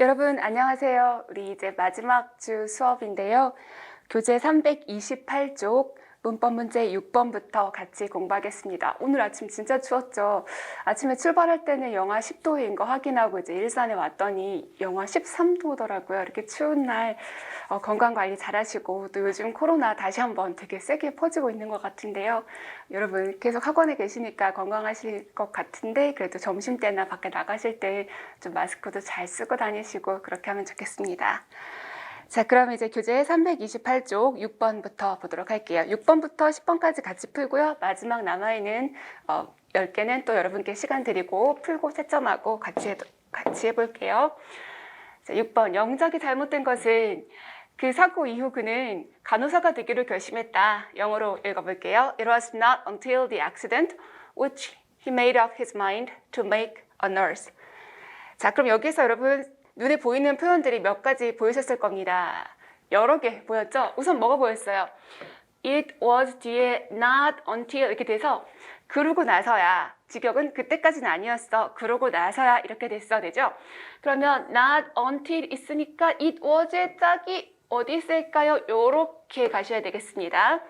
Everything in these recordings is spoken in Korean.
여러분 안녕하세요. 우리 이제 마지막 주 수업인데요. 교재 328쪽 문법 문제 6번부터 같이 공부하겠습니다. 오늘 아침 진짜 추웠죠. 아침에 출발할 때는 영하 10도인 거 확인하고 이제 일산에 왔더니 영하 13도더라고요. 이렇게 추운 날 건강관리 잘 하시고, 또 요즘 코로나 다시 한번 되게 세게 퍼지고 있는 것 같은데요. 여러분 계속 학원에 계시니까 건강하실 것 같은데, 그래도 점심때나 밖에 나가실 때 좀 마스크도 잘 쓰고 다니시고 그렇게 하면 좋겠습니다. 자, 그럼 이제 교재 328쪽 6번부터 보도록 할게요. 6번부터 10번까지 같이 풀고요. 마지막 남아있는 10개는 또 여러분께 시간 드리고 풀고 채점하고 같이 해볼게요. 자, 6번. 영작이 잘못된 것은 그 사고 이후 그는 간호사가 되기로 결심했다. 영어로 읽어볼게요. It was not until the accident which he made up his mind to make a nurse. 자, 그럼 여기서 여러분 눈에 보이는 표현들이 몇 가지 보이셨을 겁니다. 여러 개 보였죠? 우선 뭐가 보였어요? It was 뒤에 not until 이렇게 돼서 그러고 나서야, 직역은 그때까지는 아니었어, 그러고 나서야 이렇게 됐어, 되죠? 그러면 not until 있으니까 it was의 짝이 어디 있을까요? 요렇게 가셔야 되겠습니다.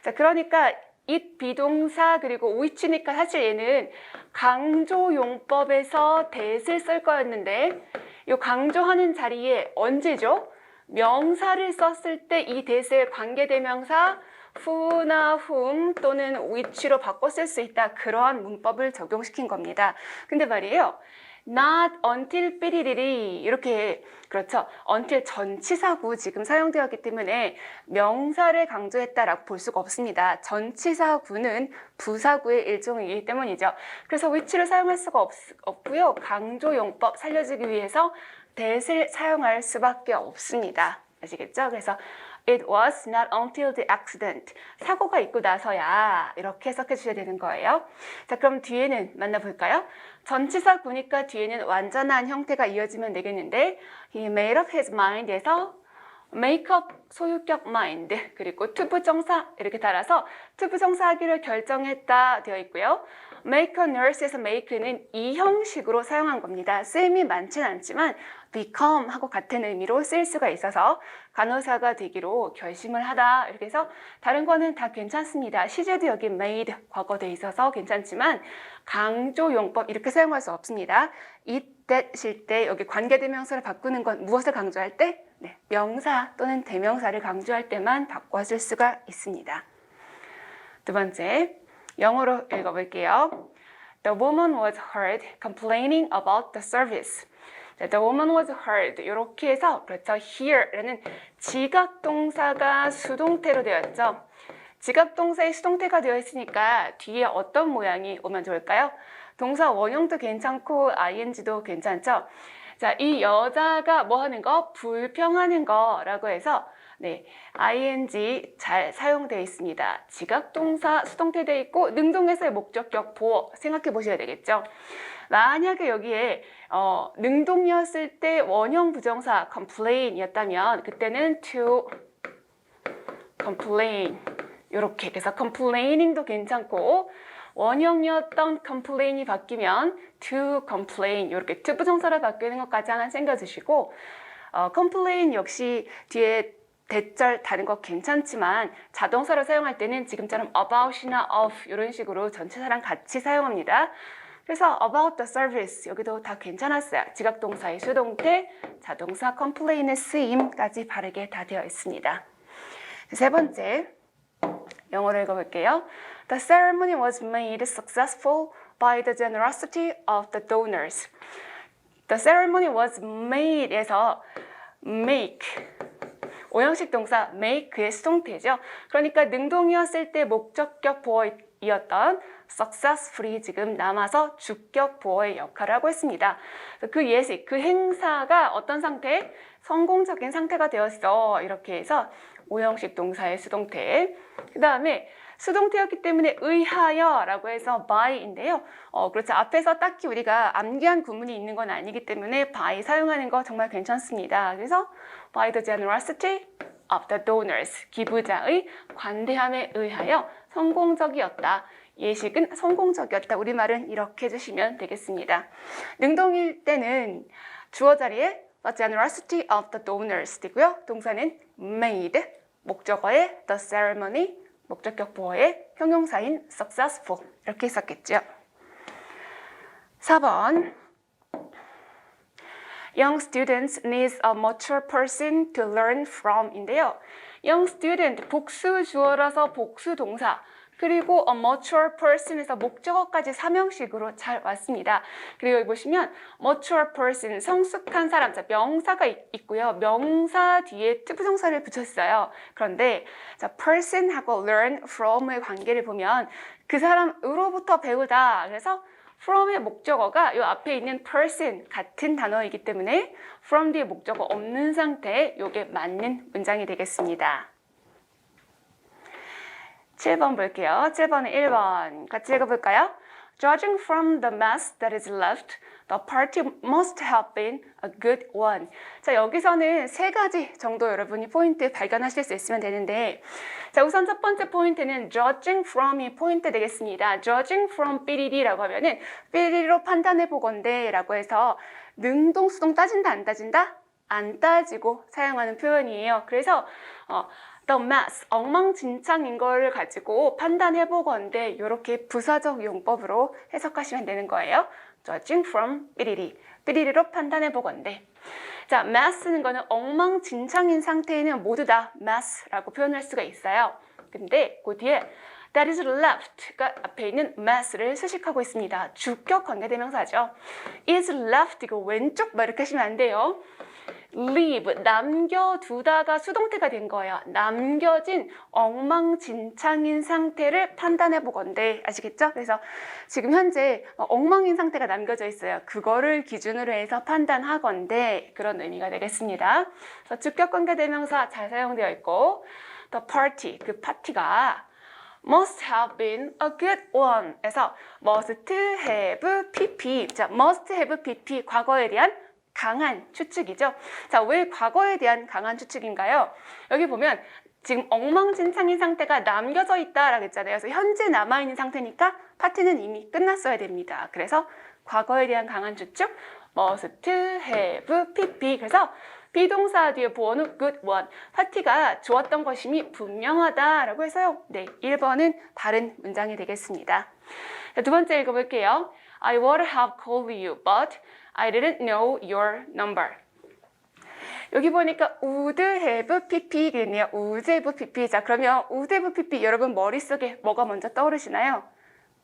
자, 그러니까 it 비동사 그리고 which니까 사실 얘는 강조용법에서 that을 쓸 거였는데, 이 강조하는 자리에 언제죠? 명사를 썼을 때 이 that을 관계대명사 who나 whom 또는 which로 바꿔 쓸 수 있다. 그러한 문법을 적용시킨 겁니다. 근데 말이에요, not until 삐리리리 이렇게, 그렇죠? until 전치사구 지금 사용되었기 때문에 명사를 강조했다라고 볼 수가 없습니다. 전치사구는 부사구의 일종이기 때문이죠. 그래서 which를 사용할 수가 없고요. 강조용법 살려주기 위해서 that을 사용할 수밖에 없습니다. 아시겠죠? 그래서 It was not until the accident. 사고가 있고 나서야, 이렇게 해석해 주셔야 되는 거예요. 자, 그럼 뒤에는 만나볼까요? 전치사구니까 뒤에는 완전한 형태가 이어지면 되겠는데, He made up his mind에서 make up 소유격 mind, 그리고 to 부정사 이렇게 달아서 to 부정사 하기를 결정했다 되어 있고요. make a nurse에서 make는 이 형식으로 사용한 겁니다. 쓰임이 많지는 않지만 become 하고 같은 의미로 쓸 수가 있어서 간호사가 되기로 결심을 하다, 이렇게 해서 다른 거는 다 괜찮습니다. 시제도 여기 made 과거돼 있어서 괜찮지만 강조용법 이렇게 사용할 수 없습니다. it, that 실 때 여기 관계대명사를 바꾸는 건 무엇을 강조할 때? 네, 명사 또는 대명사를 강조할 때만 바꿔 쓸 수가 있습니다. 두 번째, 영어로 읽어볼게요. The woman was heard complaining about the service. The woman was heard. 이렇게 해서, 그렇죠, hear라는 지각동사가 수동태로 되었죠. 지각동사의 수동태가 되어 있으니까 뒤에 어떤 모양이 오면 좋을까요? 동사 원형도 괜찮고 ing도 괜찮죠. 자, 이 여자가 뭐 하는 거? 불평하는 거라고 해서 네, ing 잘 사용되어 있습니다. 지각동사 수동태 되어 있고 능동에서의 목적격 보어 생각해 보셔야 되겠죠. 만약에 여기에 능동이었을 때 원형 부정사 complain이었다면 그때는 to complain 이렇게 돼서 complaining도 괜찮고, 원형이었던 complain이 바뀌면 to complain 이렇게 to 부정사로 바뀌는 것까지 하나 챙겨주시고, complain 역시 뒤에 대절 다른 거 괜찮지만 자동사로 사용할 때는 지금처럼 about이나 of 이런 식으로 전치사랑 같이 사용합니다. 그래서 about the service 여기도 다 괜찮았어요. 지각동사의 수동태, 자동사 complain의 쓰임까지 바르게 다 되어 있습니다. 세 번째, 영어로 읽어볼게요. The ceremony was made successful by the generosity of the donors. The ceremony was made에서 make, 오형식 동사 make의 수동태죠. 그러니까 능동이었을 때 목적격 보어이었던 successfully 지금 남아서 주격 보어의 역할을 하고 있습니다. 그 예식, 그 행사가 어떤 상태? 성공적인 상태가 되었어. 이렇게 해서 오형식 동사의 수동태. 그 다음에 수동태였기 때문에 의하여 라고 해서 by인데요. 그렇죠. 앞에서 딱히 우리가 암기한 구문이 있는 건 아니기 때문에 by 사용하는 거 정말 괜찮습니다. 그래서 by the generosity of the donors, 기부자의 관대함에 의하여 성공적이었다. 예식은 성공적이었다. 우리말은 이렇게 해주시면 되겠습니다. 능동일 때는 주어 자리에 the generosity of the donors 되고요. 동사는 made, 목적어의 the ceremony, 목적격 보어의 형용사인 successful 이렇게 했었겠죠. 4번 Young students need a mature person to learn from 인데요. Young student, 복수 주어라서 복수 동사 그리고 a mature person에서 목적어까지 삼형식으로 잘 왔습니다. 그리고 여기 보시면 mature person, 성숙한 사람, 자, 명사가 있고요. 명사 뒤에 투부정사를 붙였어요. 그런데 자, person하고 learn from의 관계를 보면 그 사람으로부터 배우다. 그래서 from의 목적어가 이 앞에 있는 person 같은 단어이기 때문에 from 뒤에 목적어 없는 상태에 이게 맞는 문장이 되겠습니다. 7번 볼게요. 7번은 1번 같이 읽어볼까요? Judging from the mess that is left, the party must have been a good one. 자, 여기서는 3가지 정도 여러분이 포인트 발견하실 수 있으면 되는데 자, 우선 첫 번째 포인트는 judging from이 포인트 되겠습니다. judging from 삐리리라고 하면은 삐리리로 판단해 보건대 라고 해서 능동수동 따진다 안 따진다? 안 따지고 사용하는 표현이에요. 그래서 the mess, 엉망진창인 걸 가지고 판단해 보건대 이렇게 부사적 용법으로 해석하시면 되는 거예요. judging from 삐리리, 삐리리로 판단해 보건대. 자, mess는 거는 엉망진창인 상태에는 모두 다 mess라고 표현할 수가 있어요. 근데 그 뒤에 that is left가 앞에 있는 mess를 수식하고 있습니다. 주격 관계대명사죠. is left 이거 왼쪽 막 이렇게 하시면 안 돼요. leave, 남겨두다가 수동태가 된 거예요. 남겨진 엉망진창인 상태를 판단해 보건대. 아시겠죠? 그래서 지금 현재 엉망인 상태가 남겨져 있어요. 그거를 기준으로 해서 판단하건대 그런 의미가 되겠습니다. 그래서 주격관계대명사 잘 사용되어 있고 the party, 그 파티가 must have been a good one 에서 must have pp. 자, must have pp 과거에 대한 강한 추측이죠. 자, 왜 과거에 대한 강한 추측인가요? 여기 보면 지금 엉망진창인 상태가 남겨져 있다라고 했잖아요. 그래서 현재 남아있는 상태니까 파티는 이미 끝났어야 됩니다. 그래서 과거에 대한 강한 추측 must have pp. 그래서 비동사 뒤에 보어는 good one. 파티가 좋았던 것임이 분명하다라고 해서요. 네, 1번은 다른 문장이 되겠습니다. 자, 두 번째 읽어볼게요. I would have called you, but I didn't know your number. 여기 보니까 would have pp겠네요. would have pp. 자, 그러면 would have pp 여러분 머릿속에 뭐가 먼저 떠오르시나요?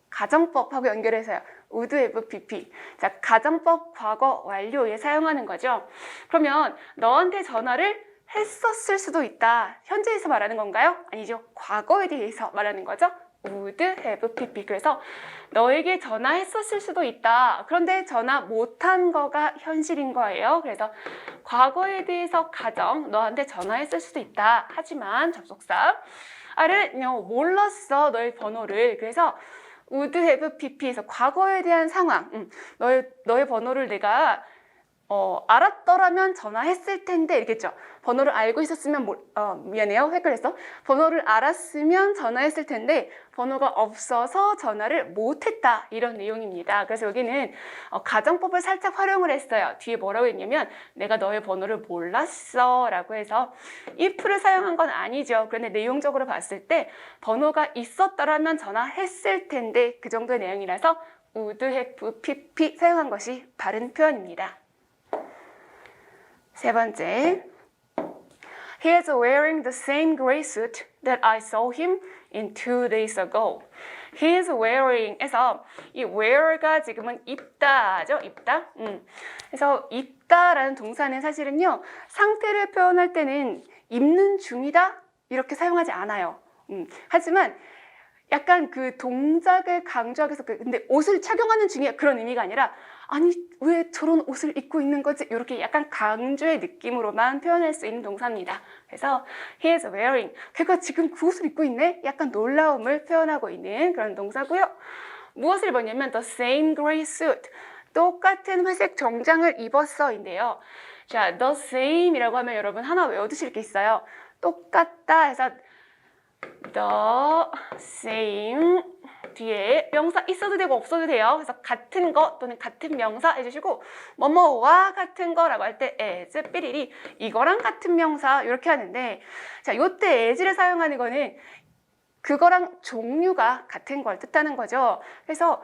가정법하고 연결해서요. would have pp. 자, 가정법 과거 완료에 사용하는 거죠. 그러면 너한테 전화를 했었을 수도 있다. 현재에서 말하는 건가요? 아니죠. 과거에 대해서 말하는 거죠. would have pp. 그래서 너에게 전화했었을 수도 있다. 그런데 전화 못한 거가 현실인 거예요. 그래서 과거에 대해서 가정, 너한테 전화했을 수도 있다. 하지만 접속사 I didn't know, 몰랐어 너의 번호를. 그래서 would have pp에서 과거에 대한 상황, 너의 번호를 내가 알았더라면 전화했을 텐데 이렇겠죠. 번호를 알고 있었으면 미안해요, 헷갈렸어. 번호를 알았으면 전화했을 텐데 번호가 없어서 전화를 못했다 이런 내용입니다. 그래서 여기는 가정법을 살짝 활용을 했어요. 뒤에 뭐라고 했냐면 내가 너의 번호를 몰랐어 라고 해서 if를 사용한 건 아니죠. 그런데 내용적으로 봤을 때 번호가 있었더라면 전화했을 텐데 그 정도의 내용이라서 would have pp 사용한 것이 바른 표현입니다. 세 번째, He is wearing the same gray suit that I saw him in 2 days ago. He is wearing에서 이 wear가 지금은 입다죠, 입다. 그래서 입다라는 동사는 사실은요 상태를 표현할 때는 입는 중이다 이렇게 사용하지 않아요. 하지만 약간 그 동작을 강조하기 위해서 근데 옷을 착용하는 중에 그런 의미가 아니라 아니 왜 저런 옷을 입고 있는 거지? 이렇게 약간 강조의 느낌으로만 표현할 수 있는 동사입니다. 그래서 he is wearing, 걔가 지금 그 옷을 입고 있네? 약간 놀라움을 표현하고 있는 그런 동사고요. 무엇을 입었냐면 the same gray suit, 똑같은 회색 정장을 입었어인데요. 자, the same이라고 하면 여러분 하나 외워두실 게 있어요. 똑같다 해서 the same 뒤에 명사 있어도 되고 없어도 돼요. 그래서 같은 거 또는 같은 명사 해주시고 뭐뭐와 같은 거라고 할 때 as, 삐리리 이거랑 같은 명사 이렇게 하는데 자, 요때 as를 사용하는 거는 그거랑 종류가 같은 걸 뜻하는 거죠. 그래서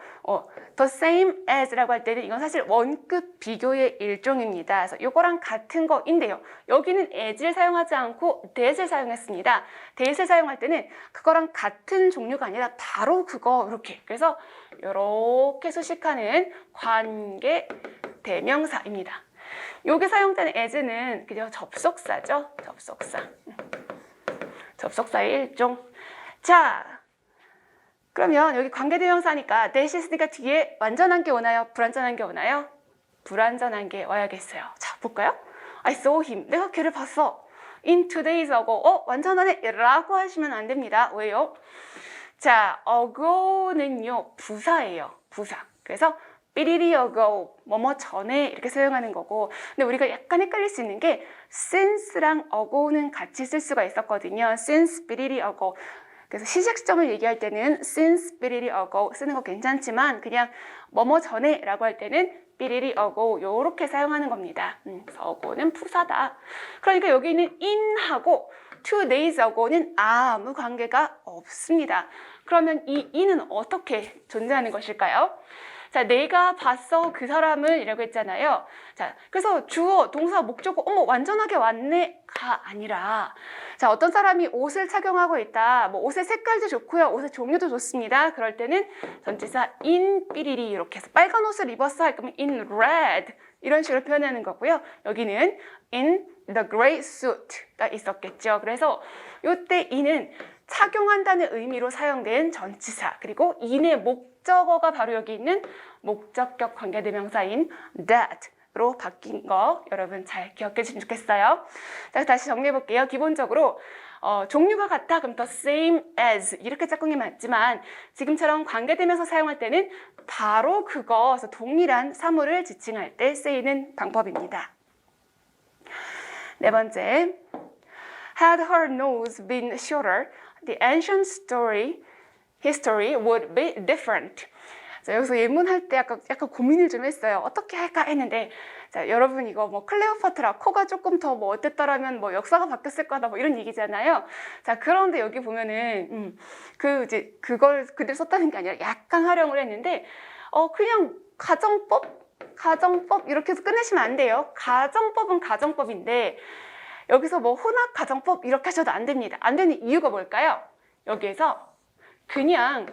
the same as라고 할 때는 이건 사실 원급 비교의 일종입니다. 그래서 이거랑 같은 거인데요. 여기는 as를 사용하지 않고 that을 사용했습니다. that을 사용할 때는 그거랑 같은 종류가 아니라 바로 그거 이렇게. 그래서 이렇게 수식하는 관계 대명사입니다. 여기 사용되는 as는 그냥 접속사죠. 접속사의 일종. 자, 그러면 여기 관계대명사니까 that이 있으니까 뒤에 완전한 게 오나요? 불완전한 게 오나요? 불완전한 게 와야겠어요. 자, 볼까요? I saw him. 내가 걔를 봤어. In 2 days ago. 완전하네 라고 하시면 안 됩니다. 왜요? 자, ago는요 부사예요. 부사. 그래서 삐리리 ago, 뭐뭐 전에 이렇게 사용하는 거고, 근데 우리가 약간 헷갈릴 수 있는 게 since랑 ago는 같이 쓸 수가 있었거든요. since 삐리리 ago. 그래서 시작 시점을 얘기할 때는 since 삐리리 ago 쓰는 거 괜찮지만 그냥 뭐뭐 전에 라고 할 때는 삐리리 ago 요렇게 사용하는 겁니다. 그래서 ago는 푸사다. 그러니까 여기는 in하고 2 days ago는 아무 관계가 없습니다. 그러면 이 in은 어떻게 존재하는 것일까요? 자, 내가 봤어 그 사람을 이라고 했잖아요. 자, 그래서 주어, 동사, 목적어 완전하게 왔네가 아니라 자, 어떤 사람이 옷을 착용하고 있다. 뭐 옷의 색깔도 좋고요. 옷의 종류도 좋습니다. 그럴 때는 전치사 in 삐리리 이렇게 해서 빨간 옷을 입었어 할 거면 in red 이런 식으로 표현하는 거고요. 여기는 in the gray suit가 있었겠죠. 그래서 이때 in은 착용한다는 의미로 사용된 전치사 그리고 in의 목적어가 바로 여기 있는 목적격 관계대명사인 that로 바뀐 거 여러분 잘 기억해 주시면 좋겠어요. 자, 다시 정리해 볼게요. 기본적으로 종류가 같다 그럼 the same as 이렇게 짝꿍이 맞지만 지금처럼 관계대명사 사용할 때는 바로 그거 그래서 동일한 사물을 지칭할 때 쓰이는 방법입니다. 네 번째, had her nose been shorter, the ancient history would be different. 자, 여기서 예문할 때 약간 고민을 좀 했어요. 어떻게 할까 했는데, 자, 여러분 이거 뭐 클레오파트라 코가 조금 더 뭐 어땠더라면 뭐 역사가 바뀌었을 거다 뭐 이런 얘기잖아요. 자, 그런데 여기 보면은 그걸 그대로 썼다는 게 아니라 약간 활용을 했는데, 그냥 가정법 이렇게 해서 끝내시면 안 돼요. 가정법은 가정법인데 여기서 뭐 혼합 가정법 이렇게 하셔도 안 됩니다. 안 되는 이유가 뭘까요? 여기에서 그냥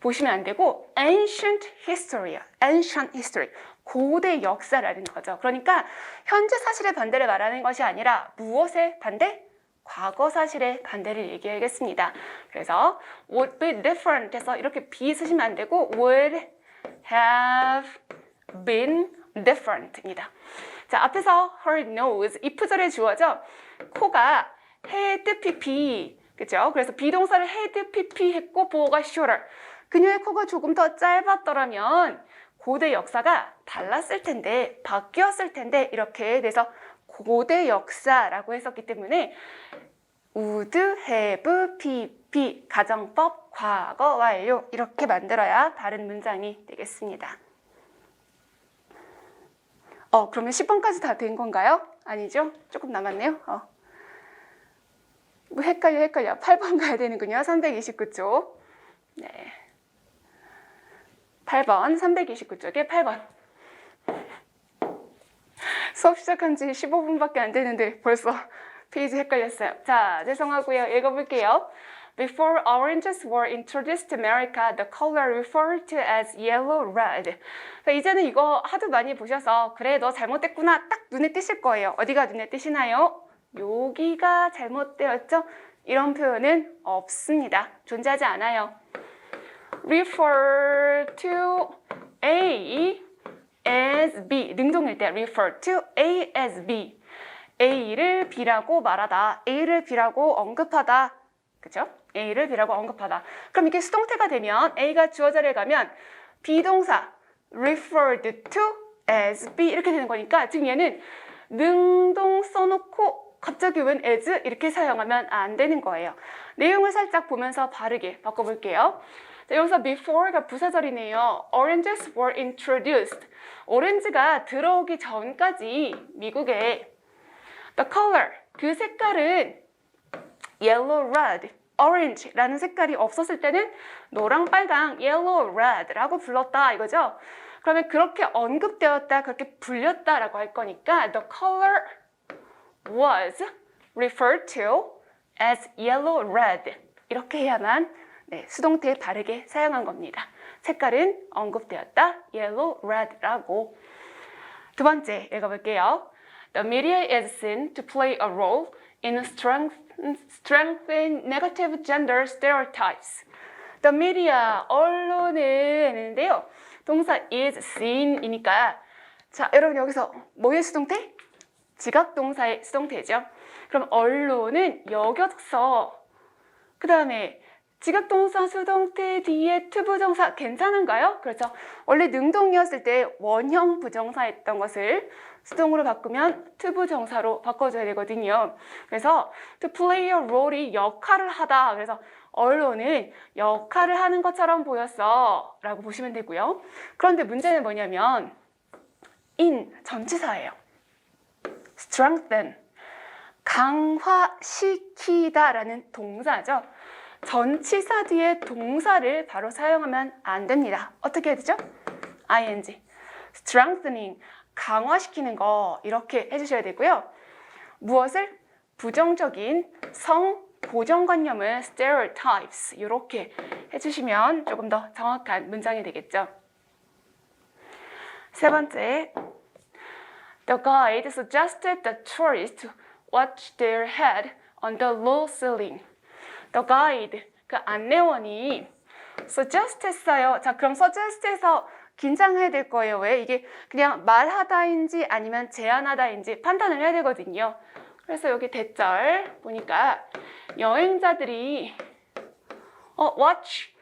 보시면 안 되고 ancient history야. ancient history. 고대 역사라는 거죠. 그러니까 현재 사실의 반대를 말하는 것이 아니라 무엇의 반대? 과거 사실의 반대를 얘기하겠습니다. 그래서 would be different 해서 이렇게 be 쓰시면 안 되고 would have been different입니다. 자, 앞에서 her nose, if절의 주어죠. 코가 had pp, 그죠? 그래서 비동사를 had pp 했고 보어가 shorter. 그녀의 코가 조금 더 짧았더라면 고대 역사가 달랐을 텐데, 바뀌었을 텐데 이렇게 돼서 고대 역사라고 했었기 때문에 would have pp, 가정법, 과거 완료 이렇게 만들어야 다른 문장이 되겠습니다. 그러면 10번까지 다 된 건가요? 아니죠? 조금 남았네요. 뭐 헷갈려. 8번 가야 되는군요. 329쪽. 네. 8번, 329쪽에 8번. 수업 시작한 지 15분밖에 안 되는데 벌써 페이지 헷갈렸어요. 자, 죄송하고요. 읽어볼게요. Before oranges were introduced to America, the color referred to as yellow, red. 자, 이제는 이거 하도 많이 보셔서 그래 너 잘못됐구나 딱 눈에 띄실 거예요. 어디가 눈에 띄시나요? 여기가 잘못되었죠? 이런 표현은 없습니다. 존재하지 않아요. Refer to A as B. 능동일 때 refer to A as B. A를 B라고 말하다. A를 B라고 언급하다. 그죠? A를 B라고 언급하다. 그럼 이게 수동태가 되면 A가 주어 자리에 가면 비동사 referred to as B 이렇게 되는 거니까 지금 얘는 능동 써놓고 갑자기 웬 as 이렇게 사용하면 안 되는 거예요. 내용을 살짝 보면서 바르게 바꿔볼게요. 자, 여기서 before가 부사절이네요. Oranges were introduced. 오렌지가 들어오기 전까지 미국에 the color, 그 색깔은 yellow, red, orange라는 색깔이 없었을 때는 노랑, 빨강, yellow, red라고 불렀다 이거죠. 그러면 그렇게 언급되었다, 그렇게 불렸다라고 할 거니까 the color was referred to as yellow, red 이렇게 해야만 수동태 바르게 사용한 겁니다. 색깔은 언급되었다, yellow, red라고. 두 번째 읽어볼게요. The media is seen to play a role in strengthening negative gender stereotypes. The media, 언론은인데요. 동사 is seen이니까 자, 여러분 여기서 뭐의 수동태? 지각동사의 수동태죠. 그럼 언론은 여겨서 그 다음에 지각동사 수동태 뒤에 투부정사 괜찮은가요? 그렇죠. 원래 능동이었을 때 원형 부정사였던 것을 수동으로 바꾸면 투부정사로 바꿔줘야 되거든요. 그래서 to play a role이 역할을 하다. 그래서 언론은 역할을 하는 것처럼 보였어 라고 보시면 되고요. 그런데 문제는 뭐냐면 in 전치사예요. strengthen 강화시키다 라는 동사죠. 전치사 뒤에 동사를 바로 사용하면 안 됩니다. 어떻게 해야 되죠? ing strengthening 강화시키는 거 이렇게 해주셔야 되고요. 무엇을? 부정적인 성 고정관념을 stereotypes 이렇게 해주시면 조금 더 정확한 문장이 되겠죠. 세 번째, the guide suggested the tourists watch their head on the low ceiling. The guide, 그 안내원이 suggest 했어요. 자, 그럼 suggest해서 긴장해야 될 거예요. 왜? 이게 그냥 말하다인지 아니면 제안하다인지 판단을 해야 되거든요. 그래서 여기 대절 보니까 여행자들이 watch.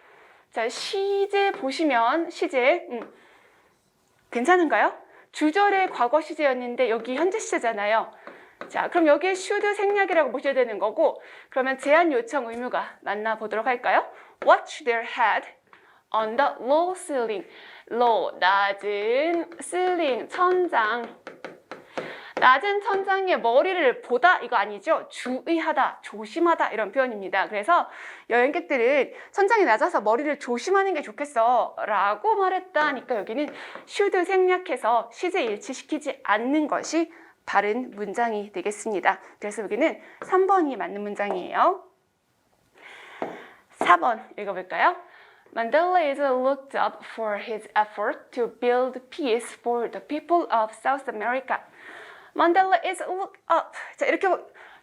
자, 시제 보시면 시제 괜찮은가요? 주절의 과거 시제였는데 여기 현재 시제잖아요. 자, 그럼 여기에 should 생략이라고 보셔야 되는 거고 그러면 제안 요청 의무가 만나보도록 할까요? Watch their head on the low ceiling. low, 낮은 ceiling, 천장. 낮은 천장에 머리를 보다 이거 아니죠? 주의하다, 조심하다 이런 표현입니다. 그래서 여행객들은 천장이 낮아서 머리를 조심하는 게 좋겠어 라고 말했다니까 여기는 should 생략해서 시제 일치시키지 않는 것이 바른 문장이 되겠습니다. 그래서 여기는 3번이 맞는 문장이에요. 4번 읽어볼까요? Mandela is looked up for his effort to build peace for the people of South America. Mandela is looked up. 자, 이렇게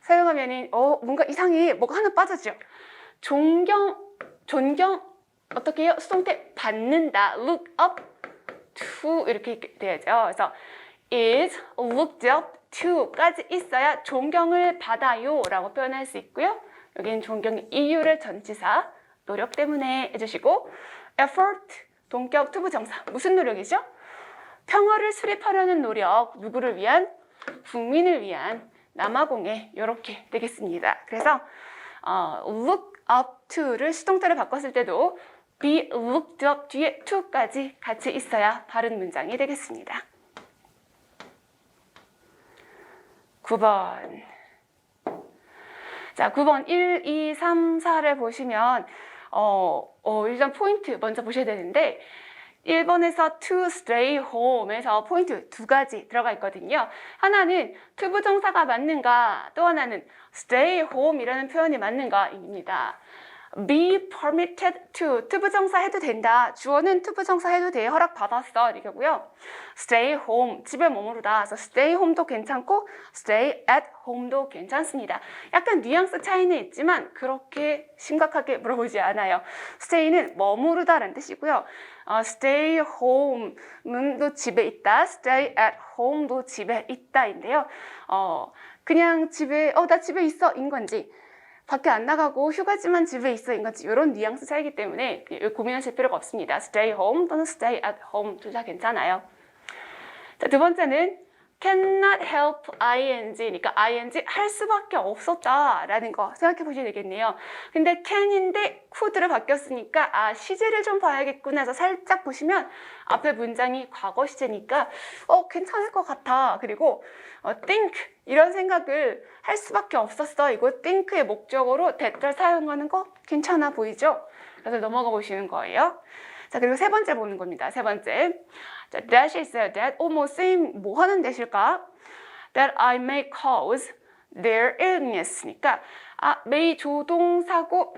사용하면 뭔가 이상해. 뭐가 하나 빠졌죠. 존경 어떻게 해요? 수동태 받는다. look up to 이렇게 돼야죠. 그래서 is looked up to까지 있어야 존경을 받아요 라고 표현할 수 있고요. 여기는 존경의 이유를 전치사 노력 때문에 해주시고 effort 동격 투부정사 무슨 노력이죠? 평화를 수립하려는 노력 누구를 위한? 국민을 위한 남아공에 이렇게 되겠습니다. 그래서 look up to를 수동태로 바꿨을 때도 be looked up 뒤에 to까지 같이 있어야 바른 문장이 되겠습니다. 9번. 자, 9번 1, 2, 3, 4를 보시면 일단 포인트 먼저 보셔야 되는데 1번에서 to stay home에서 포인트 두 가지 들어가 있거든요. 하나는 투부정사가 맞는가, 또 하나는 stay home이라는 표현이 맞는가입니다. be permitted to, 투부정사 해도 된다. 주어는 투부정사 해도 돼. 허락받았어. 이거고요. stay home, 집에 머무르다. 그래서 stay home도 괜찮고 stay at home도 괜찮습니다. 약간 뉘앙스 차이는 있지만 그렇게 심각하게 물어보지 않아요. stay는 머무르다라는 뜻이고요. stay home도 집에 있다. stay at home도 집에 있다인데요. 그냥 집에 나 집에 있어 인 건지 밖에 안 나가고 휴가지만 집에 있어 인 건지 이런 뉘앙스 차이기 때문에 고민하실 필요가 없습니다. stay home 또는 stay at home 둘 다 괜찮아요. 자, 두 번째는 cannot help ing, 그러니까 ing 할 수밖에 없었다라는 거 생각해 보시면 되겠네요. 근데 can인데 could로 바뀌었으니까 아, 시제를 좀 봐야겠구나 해서 살짝 보시면 앞에 문장이 과거 시제니까 괜찮을 것 같아. 그리고 think 이런 생각을 할 수밖에 없었어. 이거 think의 목적어로 that를 사용하는 거 괜찮아 보이죠? 그래서 넘어가 보시는 거예요. 자, 그리고 세 번째 보는 겁니다. 세 번째. 자, that 있어요. that. 쌤, 뭐 하는 that일까? That I may cause their illness니까, may 조동사고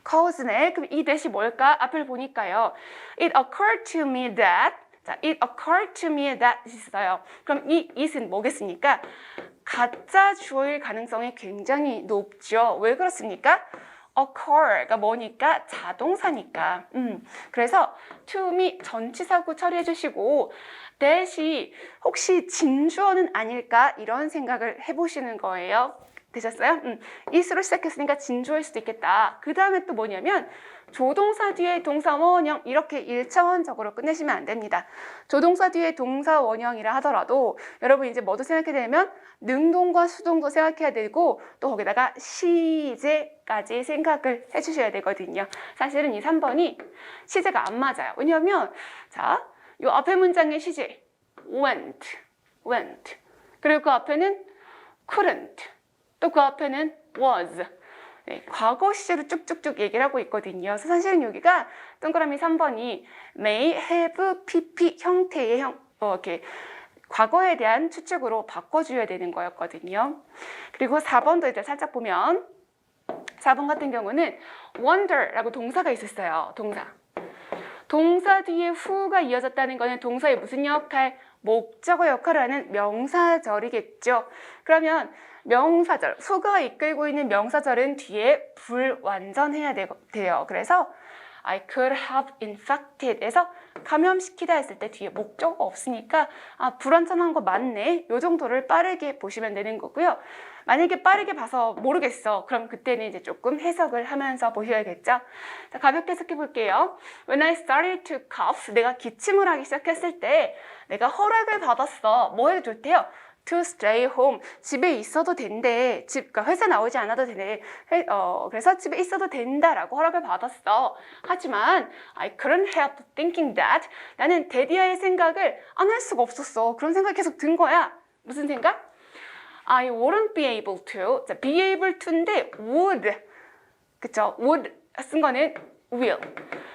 cause네. 그럼 이 that이 뭘까? 앞을 보니까요. It occurred to me that. 자, it occurred to me that 있어요. 그럼 이 it은 뭐겠습니까? 가짜 주어일 가능성이 굉장히 높죠. 왜 그렇습니까? occur가 뭐니까 자동사니까. 그래서 to me 전치사구 처리해 주시고 that이 혹시 진주어는 아닐까 이런 생각을 해보시는 거예요. 되셨어요? it으로 시작했으니까 진주어일 수도 있겠다. 그 다음에 또 뭐냐면 조동사 뒤에 동사 원형 이렇게 1차원적으로 끝내시면 안 됩니다. 조동사 뒤에 동사 원형이라 하더라도 여러분 이제 뭐도 생각해야 되면 능동과 수동도 생각해야 되고 또 거기다가 시제까지 생각을 해주셔야 되거든요. 사실은 이 3번이 시제가 안 맞아요. 왜냐하면 자, 요 앞에 문장의 시제 went 그리고 그 앞에는 couldn't 또 그 앞에는 was 네, 과거 시제로 쭉쭉쭉 얘기를 하고 있거든요. 그래서 사실은 여기가 동그라미 3번이 may, have, pp 형태의 이렇게 과거에 대한 추측으로 바꿔줘야 되는 거였거든요. 그리고 4번도 이제 살짝 보면 4번 같은 경우는 wonder라고 동사가 있었어요. 동사 뒤에 who가 이어졌다는 거는 동사의 무슨 역할? 목적어 역할을 하는 명사절이겠죠. 그러면 명사절, who가 이끌고 있는 명사절은 뒤에 불완전해야 돼요. 그래서 I could have infected 에서 감염시키다 했을 때 뒤에 목적어가 없으니까 불완전한 거 맞네. 요 정도를 빠르게 보시면 되는 거고요. 만약에 빠르게 봐서 모르겠어. 그럼 그때는 이제 조금 해석을 하면서 보셔야겠죠. 자, 가볍게 해석해 볼게요. When I started to cough, 내가 기침을 하기 시작했을 때 내가 허락을 받았어. 뭐 해도 좋대요? To stay home. 집에 있어도 된대. 그러니까 회사 나오지 않아도 되네. 그래서 집에 있어도 된다라고 허락을 받았어. 하지만 I couldn't help thinking that. 나는 데디아의 생각을 안 할 수가 없었어. 그런 생각이 계속 든 거야. 무슨 생각? I wouldn't be able to. 자, be able to인데 would. 그쵸? would 쓴 거는 will.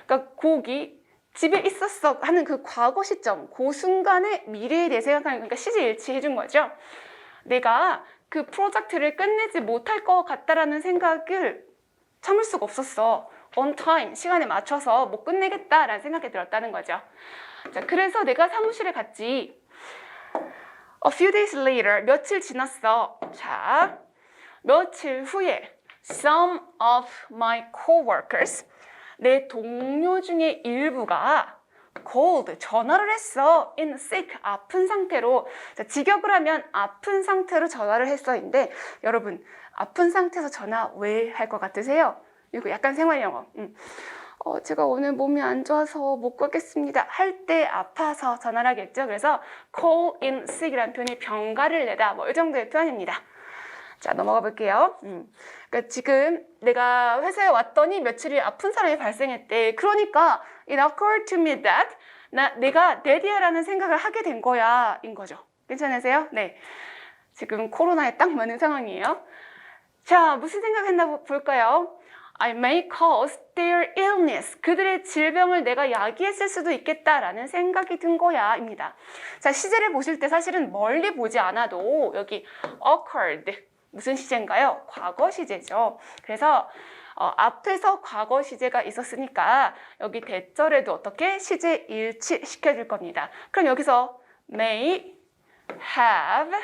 그러니까 곡이 집에 있었어 하는 그 과거 시점, 그 순간에 미래에 대해 생각하는 그러니까 시제 일치해 준 거죠. 내가 그 프로젝트를 끝내지 못할 것 같다라는 생각을 참을 수가 없었어. on time, 시간에 맞춰서 못 끝내겠다라는 생각이 들었다는 거죠. 자, 그래서 내가 사무실에 갔지. A few days later, 며칠 지났어. 자, 며칠 후에 some of my coworkers, 내 동료 중에 일부가 called, 전화를 했어. in sick, 아픈 상태로. 자, 직역을 하면 아픈 상태로 전화를 했어인데 여러분, 아픈 상태에서 전화 왜 할 것 같으세요? 이거 약간 생활영어. 제가 오늘 몸이 안 좋아서 못 가겠습니다. 할 때 아파서 전화를 하겠죠. 그래서 call in sick이라는 표현이 병가를 내다 뭐 이 정도의 표현입니다. 자, 넘어가 볼게요. 그러니까 지금 내가 회사에 왔더니 며칠이 아픈 사람이 발생했대. 그러니까 it occurred to me that 내가 데디아라는 생각을 하게 된 거야 인 거죠. 괜찮으세요? 네. 지금 코로나에 딱 맞는 상황이에요. 자, 무슨 생각했나 볼까요? I may cause their illness. 그들의 질병을 내가 야기했을 수도 있겠다라는 생각이 든 거야 입니다. 자, 시제를 보실 때 사실은 멀리 보지 않아도 여기 occurred 무슨 시제인가요? 과거 시제죠. 그래서 앞에서 과거 시제가 있었으니까 여기 대절에도 어떻게 시제 일치시켜줄 겁니다. 그럼 여기서 may have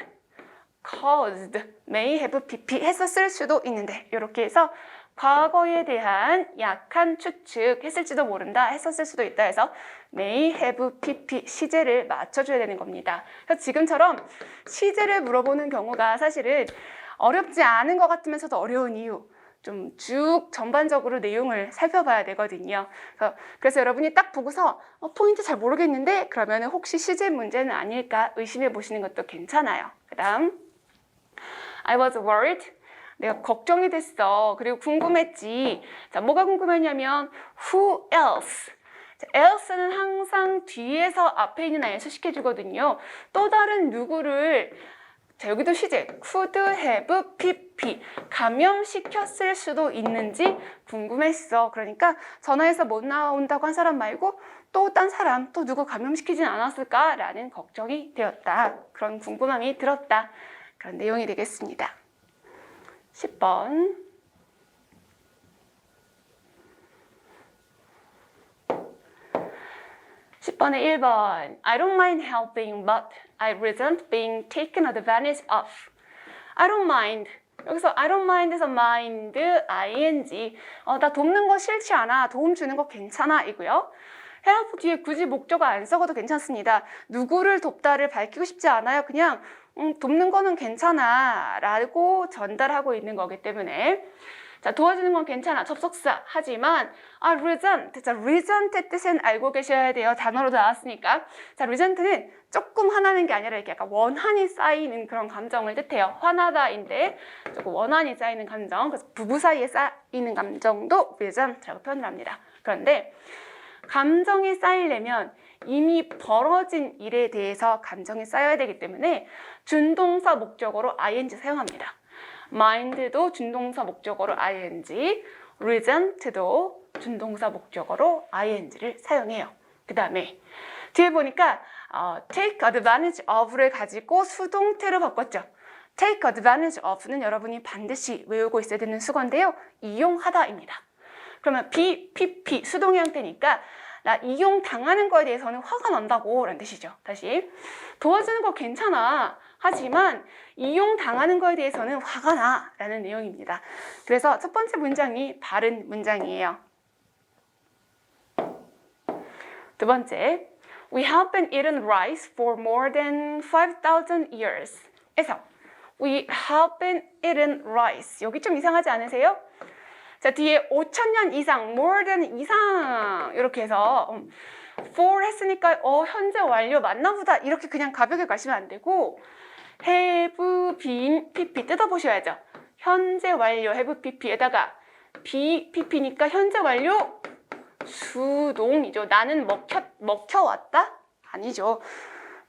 caused, may have pp 했었을 수도 있는데 이렇게 해서 과거에 대한 약한 추측 했을지도 모른다, 했었을 수도 있다 해서 may have pp 시제를 맞춰줘야 되는 겁니다. 그래서 지금처럼 시제를 물어보는 경우가 사실은 어렵지 않은 것 같으면서도 어려운 이유, 좀 쭉 전반적으로 내용을 살펴봐야 되거든요. 그래서 여러분이 딱 보고서 포인트 잘 모르겠는데 그러면 혹시 시제 문제는 아닐까 의심해 보시는 것도 괜찮아요. 그 다음 I was worried. 내가 걱정이 됐어. 그리고 궁금했지. 자, 뭐가 궁금했냐면 who else? 자, else는 항상 뒤에서 앞에 있는 아이를 수식해주거든요. 또 다른 누구를 자, 여기도 시제 could have pp 감염시켰을 수도 있는지 궁금했어. 그러니까 전화해서 못 나온다고 한 사람 말고 또 딴 사람, 또 누구 감염시키진 않았을까라는 걱정이 되었다. 그런 궁금함이 들었다. 그런 내용이 되겠습니다. 10번. (10번에) 1번 I don't mind helping but I resent being taken advantage of. I don't mind. 여기서 I don't mind에서 mind, ing. 나 돕는 거 싫지 않아. 도움 주는 거 괜찮아 이고요. help 뒤에 굳이 목적어 안 써도 괜찮습니다. 누구를 돕다를 밝히고 싶지 않아요. 그냥 돕는 거는 괜찮아 라고 전달하고 있는 거기 때문에 자, 도와주는 건 괜찮아. 접속사. 하지만 resent. 자, resent의 뜻은 알고 계셔야 돼요. 단어로 나왔으니까. 자, resent는 조금 화나는 게 아니라 이렇게 약간 원한이 쌓이는 그런 감정을 뜻해요. 화나다인데 조금 원한이 쌓이는 감정. 그래서 부부 사이에 쌓이는 감정도 resent라고 표현을 합니다. 그런데 감정이 쌓이려면 이미 벌어진 일에 대해서 감정이 쌓여야 되기 때문에 준동사 목적어로 ing 사용합니다. mind도 준동사 목적어로 ing, resent도 준동사 목적어로 ing를 사용해요. 그 다음에 뒤에 보니까 take advantage of를 가지고 수동태로 바꿨죠. take advantage of는 여러분이 반드시 외우고 있어야 되는 수건인데요. 이용하다입니다. 그러면 be, pp 수동의 형태니까 나 이용당하는 거에 대해서는 화가 난다고 라는 뜻이죠. 다시 도와주는 거 괜찮아. 하지만 이용당하는 거에 대해서는 화가 나 라는 내용입니다. 그래서 첫 번째 문장이 바른 문장이에요. 두 번째 We have been eating rice for more than 5,000 years. 에서 We have been eating rice. 여기 좀 이상하지 않으세요? 자, 뒤에 5,000년 이상, more than 이상 이렇게 해서 for 했으니까 현재 완료 맞나 보다 이렇게 그냥 가볍게 가시면 안 되고 have been pp 뜯어보셔야죠. 현재 완료 have pp에다가 be pp니까 현재 완료 수동이죠. 나는 먹혀왔다? 아니죠.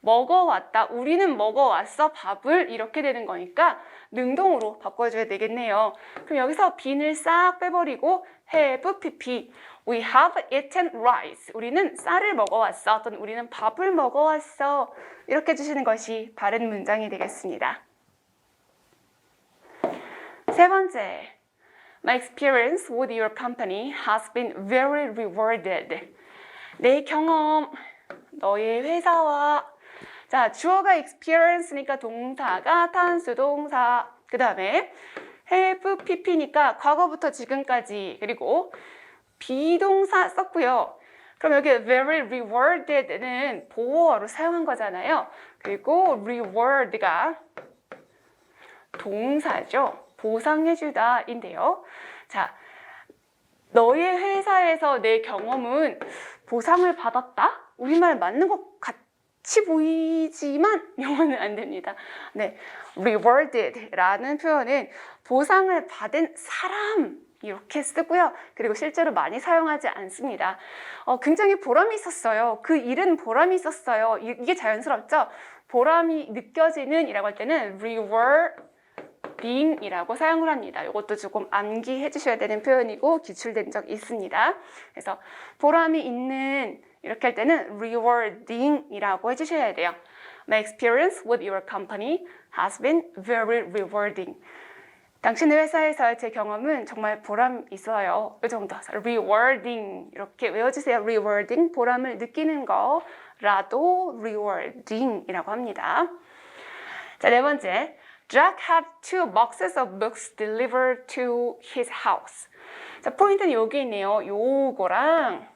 먹어왔다. 우리는 먹어왔어. 밥을 이렇게 되는 거니까 능동으로 바꿔줘야 되겠네요. 그럼 여기서 bean을 싹 빼버리고 have pp We have eaten rice. 우리는 쌀을 먹어왔어. 또는 우리는 밥을 먹어왔어. 이렇게 해주시는 것이 바른 문장이 되겠습니다. 세 번째, My experience with your company has been very rewarded. 내 경험, 너의 회사와 자, 주어가 experience니까 동사가 탄수동사 그 다음에 have pp니까 과거부터 지금까지 그리고 비동사 썼고요. 그럼 여기 very rewarded는 보어로 사용한 거잖아요. 그리고 reward가 동사죠. 보상해주다인데요. 자, 너의 회사에서 내 경험은 보상을 받았다? 우리말 맞는 것 같이 보이지만 영어는 안 됩니다. 네, rewarded라는 표현은 보상을 받은 사람 이렇게 쓰고요. 그리고 실제로 많이 사용하지 않습니다. 굉장히 보람이 있었어요. 그 일은 보람이 있었어요. 이게 자연스럽죠? 보람이 느껴지는 이라고 할 때는 rewarding이라고 사용을 합니다. 이것도 조금 암기해 주셔야 되는 표현이고 기출된 적 있습니다. 그래서 보람이 있는 이렇게 할 때는 rewarding이라고 해주셔야 돼요. My experience with your company has been very rewarding. 당신의 회사에서의 제 경험은 정말 보람 있어요. 이 정도. rewarding 이렇게 외워주세요. rewarding 보람을 느끼는 거라도 rewarding이라고 합니다. 자, 네 번째. Jack had 2 boxes of books delivered to his house. 자, 포인트는 여기 있네요. 요거랑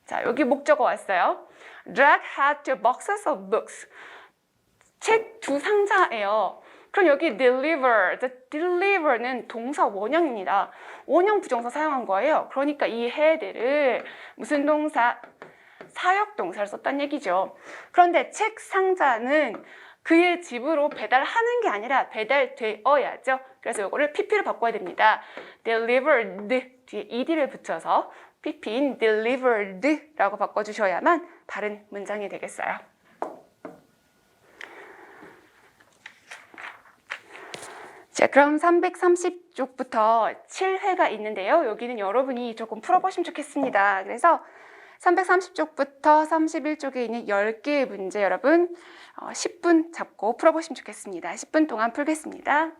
자, 여기 목적어 왔어요. Jack had 2 boxes of books. 책 2 상자예요. 그럼 여기 deliver, deliver는 동사 원형입니다. 원형 부정사 사용한 거예요. 그러니까 이 head를 무슨 동사? 사역 동사를 썼다는 얘기죠. 그런데 책 상자는 그의 집으로 배달하는 게 아니라 배달되어야죠. 그래서 이거를 pp로 바꿔야 됩니다. delivered 뒤에 ed를 붙여서 pp인 delivered라고 바꿔주셔야만 바른 문장이 되겠어요. 자, 그럼 330쪽부터 7회가 있는데요. 여기는 여러분이 조금 풀어보시면 좋겠습니다. 그래서 330쪽부터 31쪽에 있는 10개의 문제 여러분 10분 잡고 풀어보시면 좋겠습니다. 10분 동안 풀겠습니다.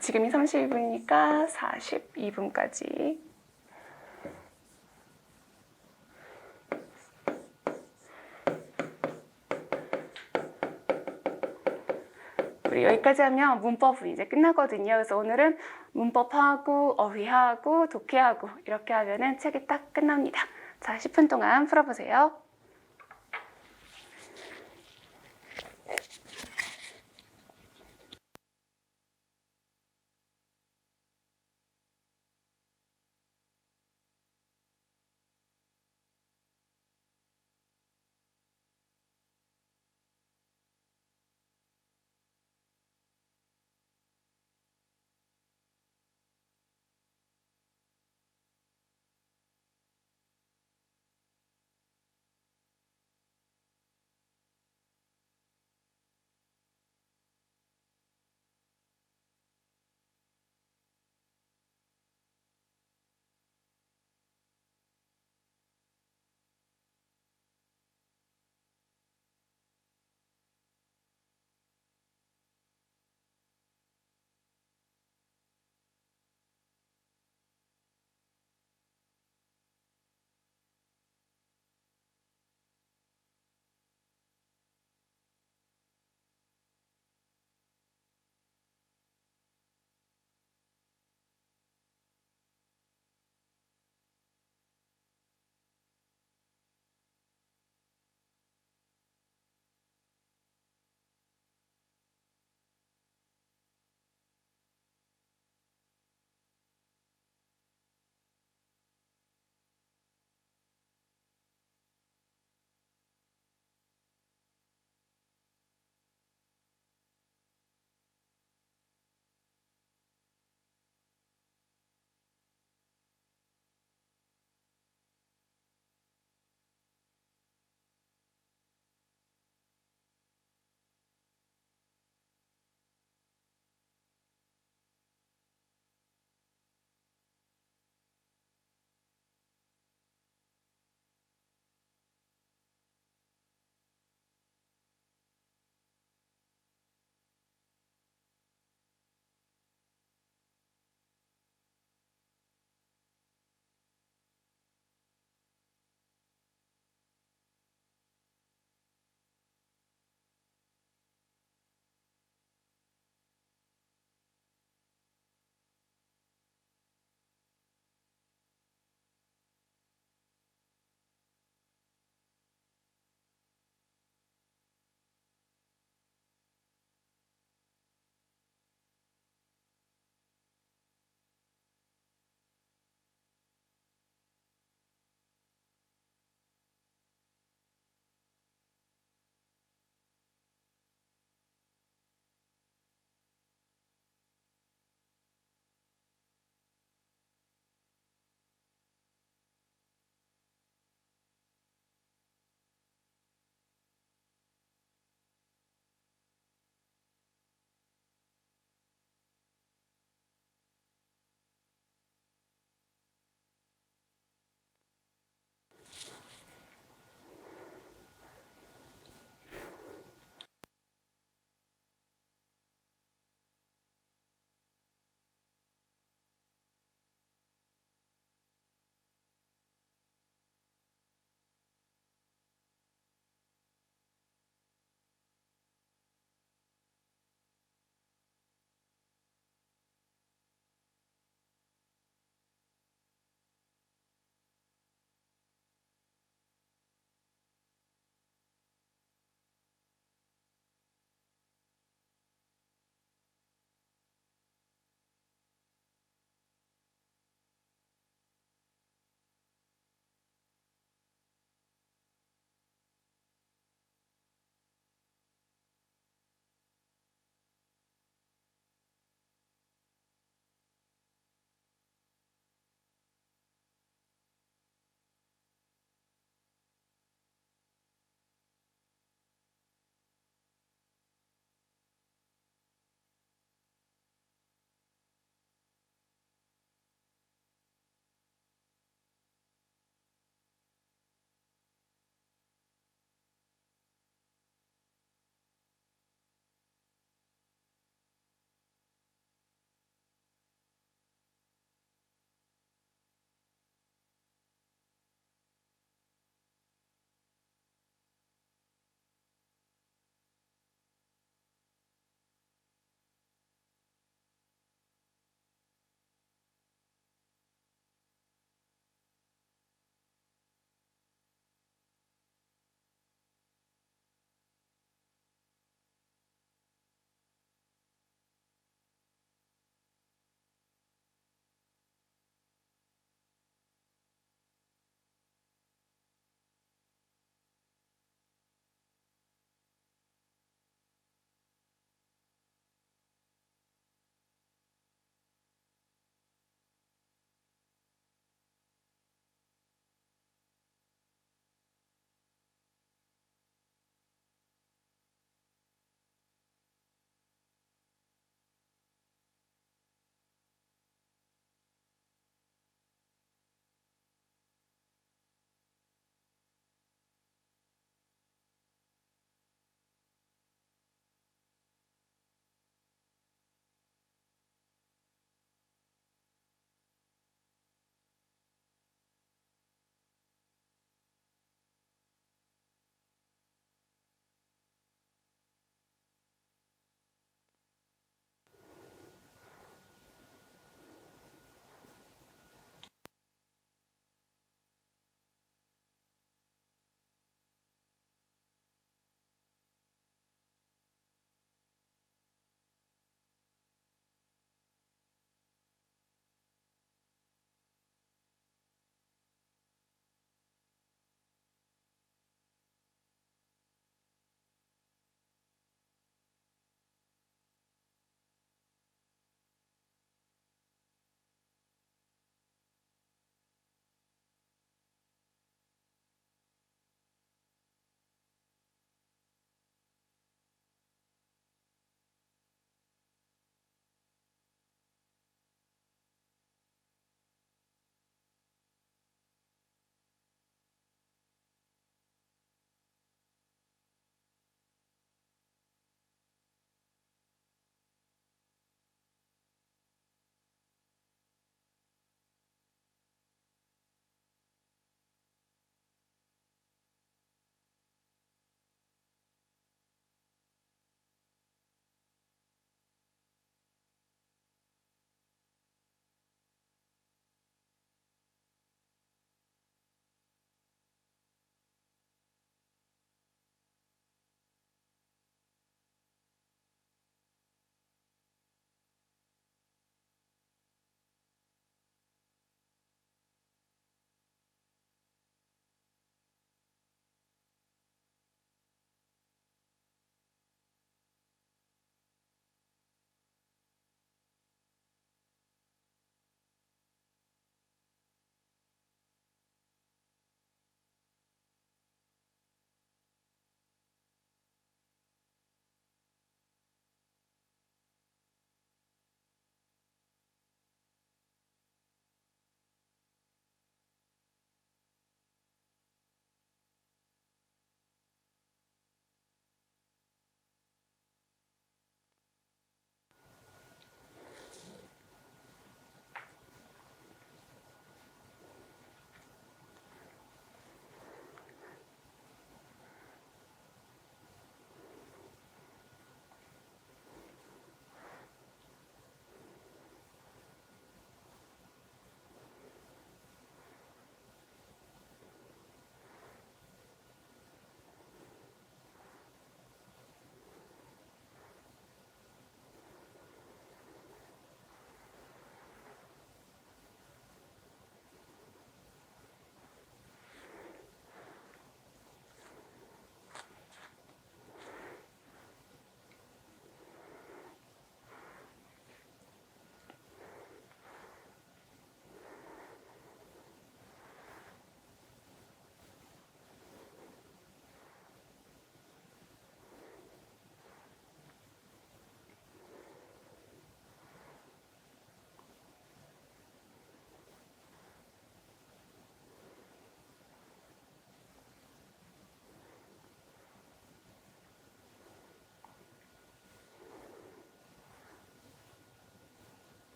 지금이 31분이니까 42분까지. 우리 여기까지 하면 문법은 이제 끝나거든요. 그래서 오늘은 문법하고 어휘하고 독해하고 이렇게 하면은 책이 딱 끝납니다. 자, 10분 동안 풀어보세요.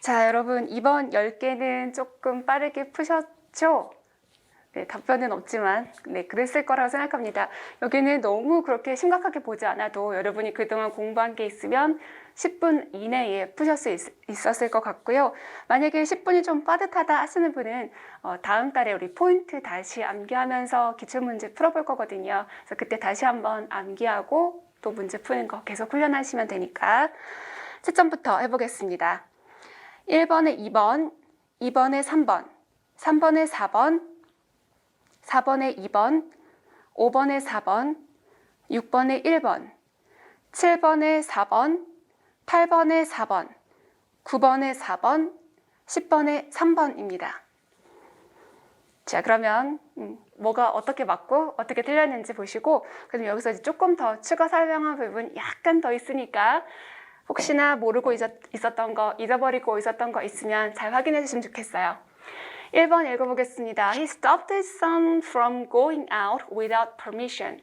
자, 여러분 이번 10개는 조금 빠르게 푸셨죠? 네, 답변은 없지만 네, 그랬을 거라고 생각합니다. 여기는 너무 그렇게 심각하게 보지 않아도 여러분이 그동안 공부한 게 있으면 10분 이내에 푸실 수 있었을 것 같고요. 만약에 10분이 좀 빠듯하다 하시는 분은 다음 달에 우리 포인트 다시 암기하면서 기출문제 풀어볼 거거든요. 그래서 그때 다시 한번 암기하고 또 문제 푸는 거 계속 훈련하시면 되니까 채점부터 해보겠습니다. 1번에 2번, 2번에 3번, 3번에 4번, 4번에 2번, 5번에 4번, 6번에 1번, 7번에 4번, 8번에 4번, 9번에 4번, 10번에 3번입니다. 자, 그러면 뭐가 어떻게 맞고 어떻게 틀렸는지 보시고 그럼 여기서 이제 조금 더 추가 설명한 부분 약간 더 있으니까 혹시나 모르고 있었던 거, 잊어버리고 있었던 거 있으면 잘 확인해 주시면 좋겠어요. 1번 읽어보겠습니다. He stopped his son from going out without permission.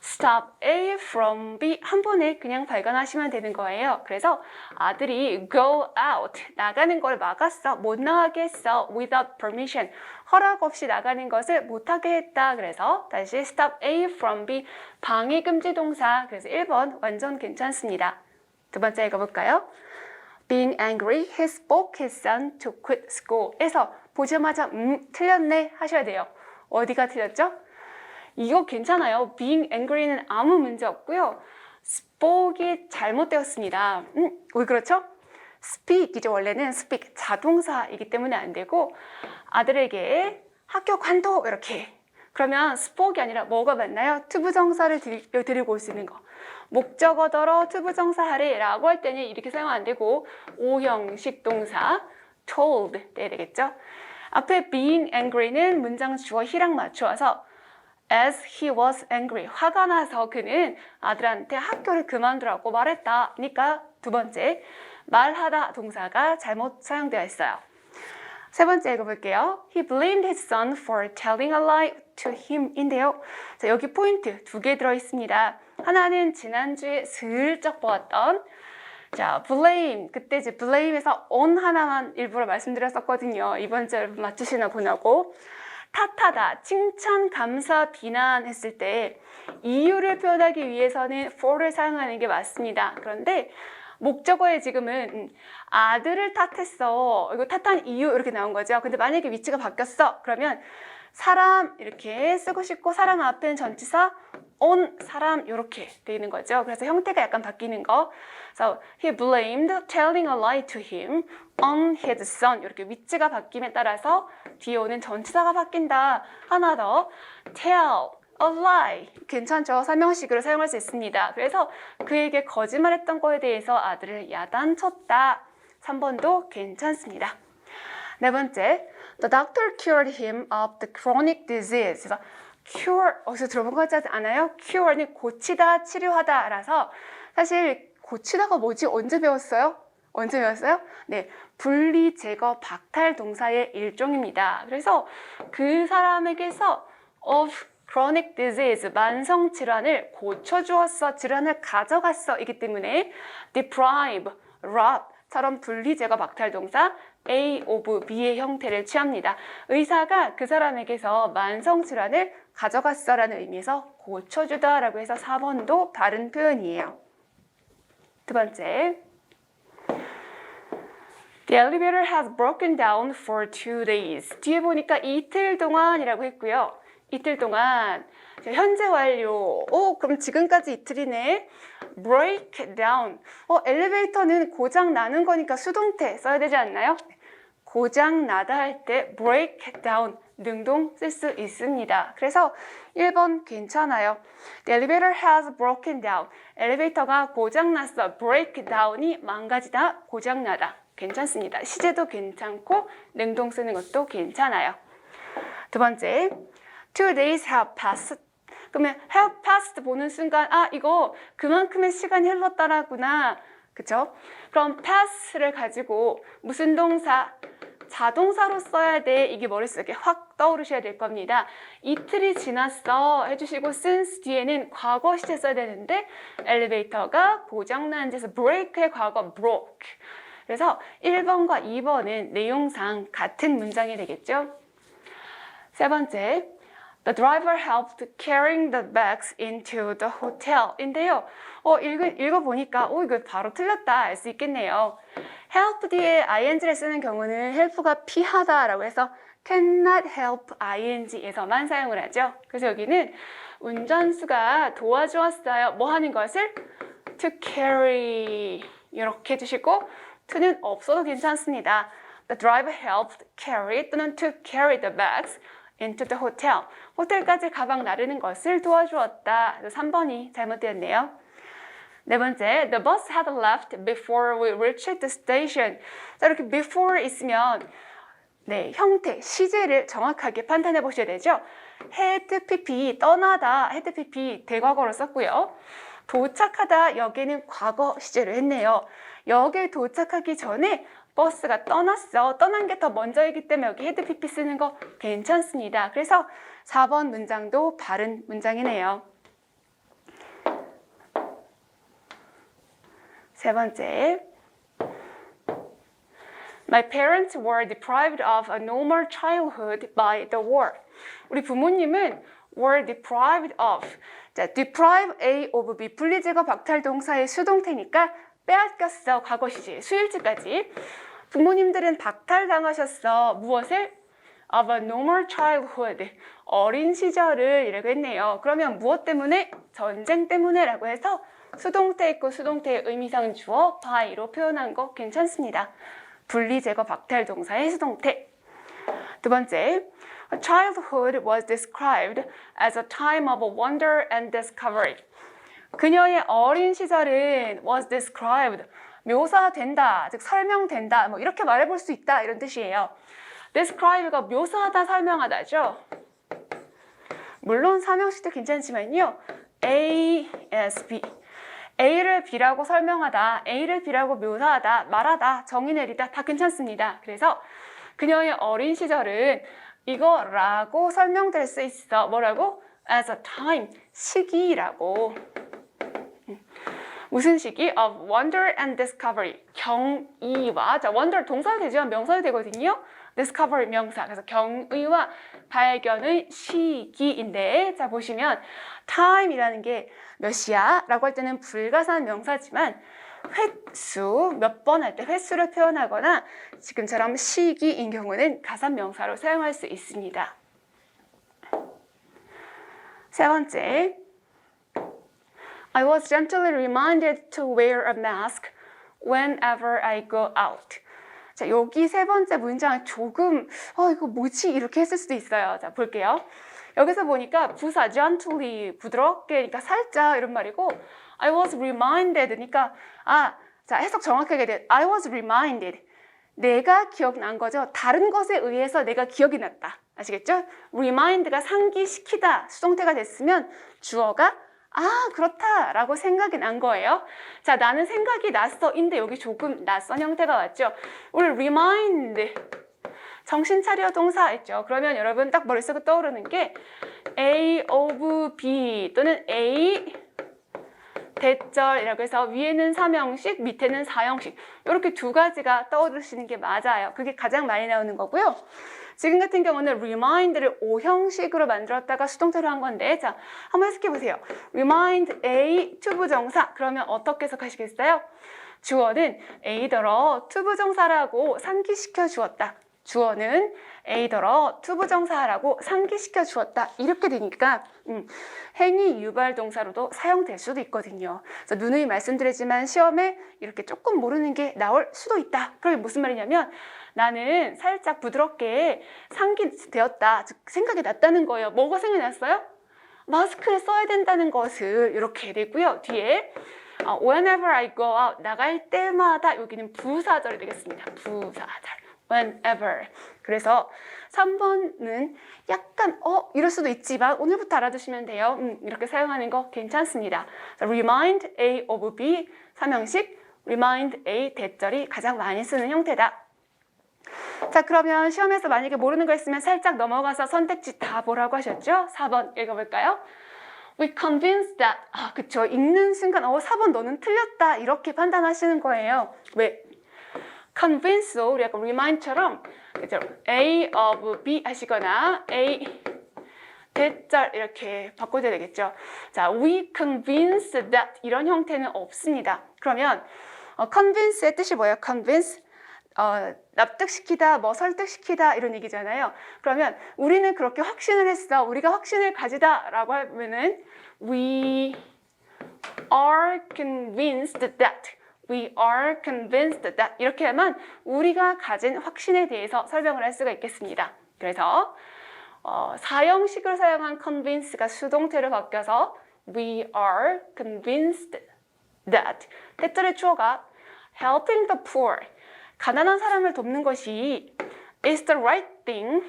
Stop A from B 한 번에 그냥 발견하시면 되는 거예요. 그래서 아들이 go out 나가는 걸 막았어. 못 나가게 했어. without permission 허락 없이 나가는 것을 못하게 했다. 그래서 다시 stop A from B 방해 금지 동사. 그래서 1번 완전 괜찮습니다. 두 번째 읽어볼까요? Being angry, he spoke his son to quit school. 에서 보자마자 틀렸네 하셔야 돼요. 어디가 틀렸죠? 이거 괜찮아요. Being angry는 아무 문제 없고요. spoke이 잘못되었습니다. 왜 그렇죠? speak이죠. 원래는 speak 자동사이기 때문에 안 되고 아들에게 학교 관둬 이렇게. 그러면 spoke이 아니라 뭐가 맞나요? 투부정사를 드리고 올 수 있는 거. 목적어더러 투부정사 하래라고 할 때는 이렇게 사용 안 되고 오형식 동사 told 돼야 되겠죠? 앞에 being angry는 문장 주어 he랑 맞추어서 as he was angry 화가 나서 그는 아들한테 학교를 그만두라고 말했다. 그러니까 두 번째 말하다 동사가 잘못 사용되어 있어요. 세 번째 읽어볼게요. He blamed his son for telling a lie to him인데요. 자, 여기 포인트 두 개 들어있습니다. 하나는 지난주에 슬쩍 보았던 자, blame. 그때 이제 blame에서 on 하나만 일부러 말씀드렸었거든요. 이번 주 여러분 맞추시나 보냐고. 탓하다, 칭찬, 감사, 비난했을 때 이유를 표현하기 위해서는 for를 사용하는 게 맞습니다. 그런데 목적어에 지금은 아들을 탓했어. 이거 탓한 이유 이렇게 나온 거죠. 근데 만약에 위치가 바뀌었어. 그러면 사람 이렇게 쓰고 싶고 사람 앞에는 전치사 on 사람 이렇게 되는 거죠. 그래서 형태가 약간 바뀌는 거. 그래서 he blamed telling a lie to him on his son. 이렇게 위치가 바뀜에 따라서 뒤에 오는 전치사가 바뀐다. 하나 더 tell a lie. 괜찮죠? 설명식으로 사용할 수 있습니다. 그래서 그에게 거짓말했던 거에 대해서 아들을 야단쳤다. 3번도 괜찮습니다. 네 번째, the doctor cured him of the chronic disease. 그래서 cure, 어디서 들어본 거 같지 않아요? cure는 고치다, 치료하다 라서 사실 고치다가 뭐지? 언제 배웠어요? 언제 배웠어요? 네, 분리, 제거, 박탈 동사의 일종입니다. 그래서 그 사람에게서 of chronic disease, 만성 질환을 고쳐주었어, 질환을 가져갔어 이기 때문에 deprive, rob 처럼 분리, 제거, 박탈 동사 A of B의 형태를 취합니다. 의사가 그 사람에게서 만성 질환을 가져갔어 라는 의미에서 고쳐주다 라고 해서 4번도 다른 표현이에요. 두 번째, The elevator has broken down for 2 days. 뒤에 보니까 이틀 동안이라고 했고요. 이틀 동안 현재 완료. 그럼 지금까지 이틀이네. break down. 엘리베이터는 고장 나는 거니까 수동태 써야 되지 않나요? 고장 나다 할 때 break down 능동 쓸 수 있습니다. 그래서 1번 괜찮아요. The elevator has broken down. 엘리베이터가 고장 났어. break down이 망가지다, 고장 나다. 괜찮습니다. 시제도 괜찮고 능동 쓰는 것도 괜찮아요. 두 번째, 2 days have passed. 그러면 have passed 보는 순간 이거 그만큼의 시간이 흘렀다라구나. 그쵸? 그럼 pass를 가지고 무슨 동사? 자동사로 써야 돼. 이게 머릿속에 확 떠오르셔야 될 겁니다. 이틀이 지났어 해주시고 since 뒤에는 과거 시제 써야 되는데 엘리베이터가 고장난 데서 break의 과거 broke. 그래서 1번과 2번은 내용상 같은 문장이 되겠죠. 세 번째, The driver helped carrying the bags into the hotel 인데요. 읽어보니까 이거 바로 틀렸다 알 수 있겠네요. help 뒤에 ing를 쓰는 경우는 help가 피하다라고 해서 cannot help ing에서만 사용을 하죠. 그래서 여기는 운전수가 도와주었어요. 뭐 하는 것을? to carry 이렇게 해주시고 to는 없어도 괜찮습니다. The driver helped carry 또는 to carry the bags into the hotel. 호텔까지 가방 나르는 것을 도와주었다. 3번이 잘못되었네요. 네 번째, the bus had left before we reached the station. 자, 이렇게 before 있으면 네, 형태, 시제를 정확하게 판단해 보셔야 되죠. had pp, 떠나다, had pp 대과거로 썼고요. 도착하다, 여기는 과거 시제를 했네요. 역에 도착하기 전에 버스가 떠났어. 떠난 게 더 먼저이기 때문에 여기 had pp 쓰는 거 괜찮습니다. 그래서 4번 문장도 바른 문장이네요. 세 번째, My parents were deprived of a normal childhood by the war. 우리 부모님은 were deprived of. 자, deprive A of B 분리제거 박탈동사의 수동태니까 빼앗겼어. 과거 시제 수일치까지. 부모님들은 박탈당하셨어. 무엇을? Of a normal childhood. 어린 시절을 이라고 했네요. 그러면 무엇 때문에? 전쟁 때문에 라고 해서 수동태 있고 수동태의 의미상 주어 by로 표현한 거 괜찮습니다. 분리제거 박탈동사의 수동태. 두 번째, childhood was described as a time of wonder and discovery. 그녀의 어린 시절은 was described, 묘사된다, 즉 설명된다, 뭐 이렇게 말해볼 수 있다 이런 뜻이에요. describe가 묘사하다, 설명하다죠. 물론 삼형식도 괜찮지만요. A, S, B. A를 B라고 설명하다, A를 B라고 묘사하다, 말하다, 정의 내리다 다 괜찮습니다. 그래서 그녀의 어린 시절은 이거라고 설명될 수 있어. 뭐라고? As a time, 시기라고. 무슨 시기? Of wonder and discovery. 경이와, 자, wonder 동사도 되지만 명사도 되거든요. discovery 명사. 그래서 경의와 발견의 시기인데, 자, 보시면 time이라는 게 몇 시야? 라고 할 때는 불가사한 명사지만 횟수, 몇 번 할 때 횟수를 표현하거나 지금처럼 시기인 경우는 가산 명사로 사용할 수 있습니다. 세 번째, I was gently reminded to wear a mask whenever I go out. 자, 여기 세 번째 문장 조금 이거 뭐지? 이렇게 했을 수도 있어요. 자, 볼게요. 여기서 보니까 부사 gently 부드럽게, 그러니까 살짝 이런 말이고 I was reminded 그러니까 자, 해석 정확하게 돼. I was reminded. 내가 기억난 거죠. 다른 것에 의해서 내가 기억이 났다. 아시겠죠? remind가 상기시키다 수동태가 됐으면 주어가 그렇다 라고 생각이 난 거예요. 자, 나는 생각이 났어 인데 여기 조금 낯선 형태가 왔죠. 우리 remind 정신 차려 동사 있죠. 그러면 여러분 딱 머릿속에 떠오르는 게 A of B 또는 A 대절이라고 해서 위에는 3형식, 밑에는 4형식 이렇게 두 가지가 떠오르시는 게 맞아요. 그게 가장 많이 나오는 거고요. 지금 같은 경우는 remind를 5형식으로 만들었다가 수동태로 한 건데, 자, 한번 해석해 보세요. remind A 투부정사. 그러면 어떻게 해석하시겠어요? 주어는 A더러 투부정사라고 상기시켜 주었다. 주어는 A더러 투부정사라고 상기시켜 주었다. 이렇게 되니까 행위 유발 동사로도 사용될 수도 있거든요. 그래서 누누이 말씀드리지만 시험에 이렇게 조금 모르는 게 나올 수도 있다. 그럼 무슨 말이냐면 나는 살짝 부드럽게 상기되었다. 즉 생각이 났다는 거예요. 뭐가 생각이 났어요? 마스크를 써야 된다는 것을 이렇게 되고요. 뒤에 whenever I go out 나갈 때마다 여기는 부사절이 되겠습니다. 부사절. whenever. 그래서 3번은 약간 이럴 수도 있지만 오늘부터 알아두시면 돼요. 이렇게 사용하는 거 괜찮습니다. remind A of B 3형식 remind A 대절이 가장 많이 쓰는 형태다. 자, 그러면 시험에서 만약에 모르는 거 있으면 살짝 넘어가서 선택지 다 보라고 하셨죠? 4번 읽어볼까요? We convinced that 그쵸. 읽는 순간 4번 너는 틀렸다 이렇게 판단하시는 거예요. 왜? convince도 우리 약간 remind처럼 그죠? A of B 하시거나 A 대절 이렇게 바꿔줘야 되겠죠. 자, we convince that 이런 형태는 없습니다. 그러면 convince의 뜻이 뭐예요? convince 납득시키다, 뭐 설득시키다 이런 얘기잖아요. 그러면 우리는 그렇게 확신을 했어. 우리가 확신을 가지다라고 하면은 we are convinced that. We are convinced that. 이렇게 하면 우리가 가진 확신에 대해서 설명을 할 수가 있겠습니다. 그래서 사형식을 사용한 convince가 수동태로 바뀌어서 we are convinced that. 대절의 주어가 helping the poor. 가난한 사람을 돕는 것이 is the right thing.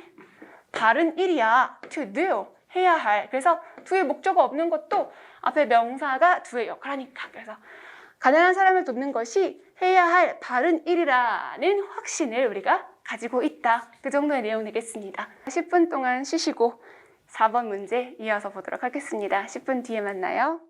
바른 일이야. to do. 해야 할. 그래서 do의 목적어 없는 것도 앞에 명사가 do의 역할을 하니까. 그래서 가난한 사람을 돕는 것이 해야 할 바른 일이라는 확신을 우리가 가지고 있다. 그 정도의 내용 되겠습니다. 10분 동안 쉬시고 4번 문제 이어서 보도록 하겠습니다. 10분 뒤에 만나요.